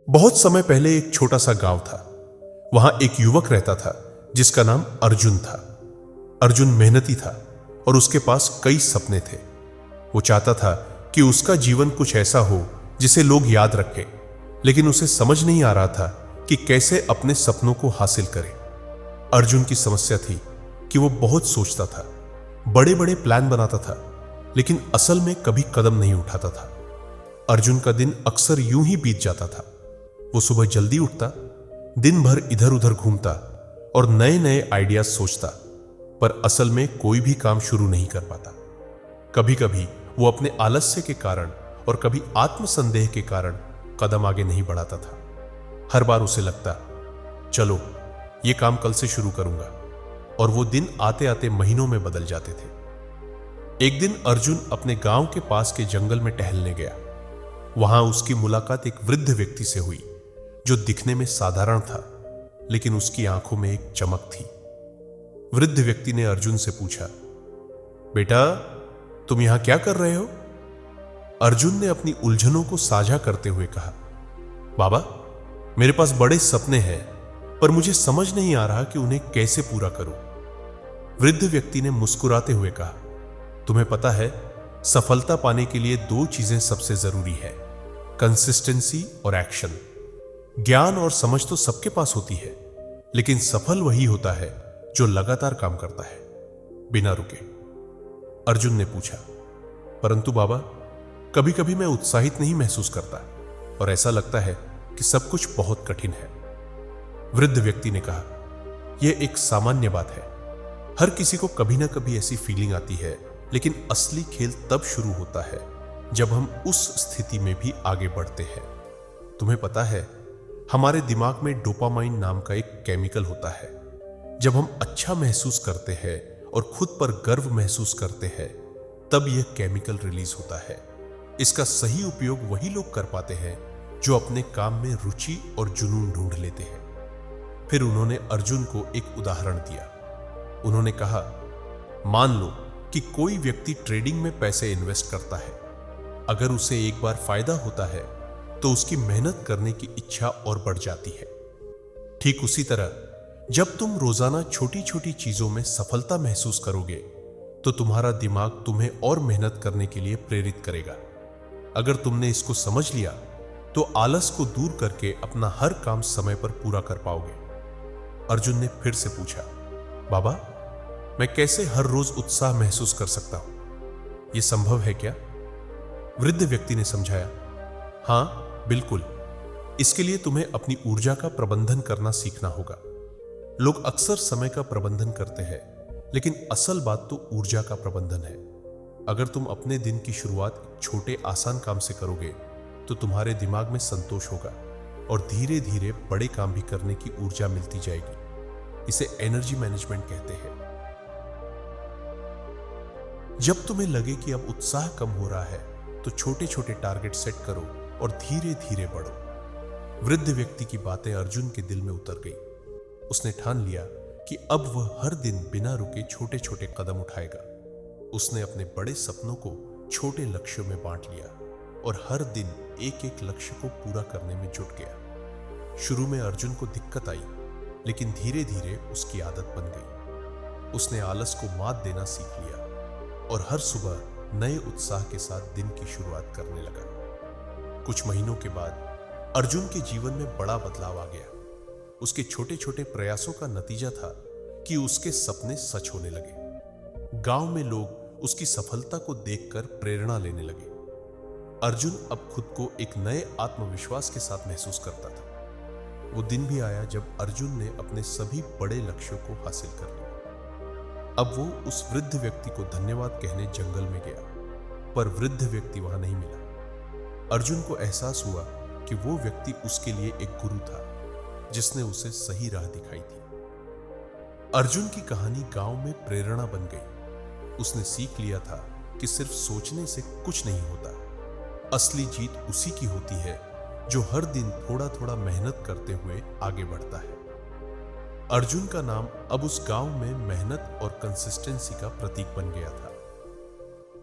बहुत समय पहले एक छोटा सा गांव था। वहां एक युवक रहता था जिसका नाम अर्जुन था। अर्जुन मेहनती था और उसके पास कई सपने थे। वो चाहता था कि उसका जीवन कुछ ऐसा हो जिसे लोग याद रखें, लेकिन उसे समझ नहीं आ रहा था कि कैसे अपने सपनों को हासिल करे। अर्जुन की समस्या थी कि वो बहुत सोचता था, बड़े बड़े प्लान बनाता था, लेकिन असल में कभी कदम नहीं उठाता था। अर्जुन का दिन अक्सर यूं ही बीत जाता था। वो सुबह जल्दी उठता, दिन भर इधर उधर घूमता और नए नए आइडियाज सोचता, पर असल में कोई भी काम शुरू नहीं कर पाता। कभी कभी वो अपने आलस्य के कारण और कभी आत्मसंदेह के कारण कदम आगे नहीं बढ़ाता था। हर बार उसे लगता, चलो ये काम कल से शुरू करूंगा, और वो दिन आते आते महीनों में बदल जाते थे। एक दिन अर्जुन अपने गांव के पास के जंगल में टहलने गया। वहां उसकी मुलाकात एक वृद्ध व्यक्ति से हुई जो दिखने में साधारण था, लेकिन उसकी आंखों में एक चमक थी। वृद्ध व्यक्ति ने अर्जुन से पूछा, बेटा तुम यहां क्या कर रहे हो? अर्जुन ने अपनी उलझनों को साझा करते हुए कहा, बाबा मेरे पास बड़े सपने हैं, पर मुझे समझ नहीं आ रहा कि उन्हें कैसे पूरा करूं। वृद्ध व्यक्ति ने मुस्कुराते हुए कहा, तुम्हें पता है, सफलता पाने के लिए दो चीजें सबसे जरूरी है, कंसिस्टेंसी और एक्शन। ज्ञान और समझ तो सबके पास होती है, लेकिन सफल वही होता है जो लगातार काम करता है, बिना रुके। अर्जुन ने पूछा, परंतु बाबा कभी कभी मैं उत्साहित नहीं महसूस करता और ऐसा लगता है कि सब कुछ बहुत कठिन है। वृद्ध व्यक्ति ने कहा, यह एक सामान्य बात है। हर किसी को कभी ना कभी ऐसी फीलिंग आती है, लेकिन असली खेल तब शुरू होता है जब हम उस स्थिति में भी आगे बढ़ते हैं। तुम्हें पता है, हमारे दिमाग में डोपामाइन नाम का एक केमिकल होता है। जब हम अच्छा महसूस करते हैं और खुद पर गर्व महसूस करते हैं, तब यह केमिकल रिलीज होता है। इसका सही उपयोग वही लोग कर पाते हैं जो अपने काम में रुचि और जुनून ढूंढ लेते हैं। फिर उन्होंने अर्जुन को एक उदाहरण दिया। उन्होंने कहा, मान लो कि कोई व्यक्ति ट्रेडिंग में पैसे इन्वेस्ट करता है। अगर उसे एक बार फायदा होता है तो उसकी मेहनत करने की इच्छा और बढ़ जाती है। ठीक उसी तरह जब तुम रोजाना छोटी छोटी चीजों में सफलता महसूस करोगे तो तुम्हारा दिमाग तुम्हें और मेहनत करने के लिए प्रेरित करेगा। अगर तुमने इसको समझ लिया तो आलस को दूर करके अपना हर काम समय पर पूरा कर पाओगे। अर्जुन ने फिर से पूछा, बाबा मैं कैसे हर रोज उत्साह महसूस कर सकता हूं? यह संभव है क्या? वृद्ध व्यक्ति ने समझाया, हां बिल्कुल। इसके लिए तुम्हें अपनी ऊर्जा का प्रबंधन करना सीखना होगा। लोग अक्सर समय का प्रबंधन करते हैं, लेकिन असल बात तो ऊर्जा का प्रबंधन है। अगर तुम अपने दिन की शुरुआत छोटे आसान काम से करोगे तो तुम्हारे दिमाग में संतोष होगा और धीरे धीरे बड़े काम भी करने की ऊर्जा मिलती जाएगी। इसे एनर्जी मैनेजमेंट कहते हैं। जब तुम्हें लगे कि अब उत्साह कम हो रहा है तो छोटे छोटे टारगेट सेट करो और धीरे धीरे बढ़ो। वृद्ध व्यक्ति की बातें अर्जुन के दिल में उतर गई। उसने ठान लिया कि अब वह हर दिन बिना रुके छोटे छोटे कदम उठाएगा। उसने अपने बड़े सपनों को छोटे लक्ष्यों में बांट लिया और हर दिन एक एक लक्ष्य को पूरा करने में जुट गया। शुरू में अर्जुन को दिक्कत आई, लेकिन धीरे धीरे उसकी आदत बन गई। उसने आलस को मात देना सीख लिया और हर सुबह नए उत्साह के साथ दिन की शुरुआत करने लगा। कुछ महीनों के बाद अर्जुन के जीवन में बड़ा बदलाव आ गया। उसके छोटे छोटे प्रयासों का नतीजा था कि उसके सपने सच होने लगे। गांव में लोग उसकी सफलता को देखकर प्रेरणा लेने लगे। अर्जुन अब खुद को एक नए आत्मविश्वास के साथ महसूस करता था। वो दिन भी आया जब अर्जुन ने अपने सभी बड़े लक्ष्यों को हासिल कर लिया। अब वो उस वृद्ध व्यक्ति को धन्यवाद कहने जंगल में गया, पर वृद्ध व्यक्ति वहां नहीं मिला। अर्जुन को एहसास हुआ कि वो व्यक्ति उसके लिए एक गुरु था जिसने उसे सही राह दिखाई थी। अर्जुन की कहानी गांव में प्रेरणा बन गई। उसने सीख लिया था कि सिर्फ सोचने से कुछ नहीं होता। असली जीत उसी की होती है जो हर दिन थोड़ा थोड़ा मेहनत करते हुए आगे बढ़ता है। अर्जुन का नाम अब उस गांव में मेहनत और कंसिस्टेंसी का प्रतीक बन गया था।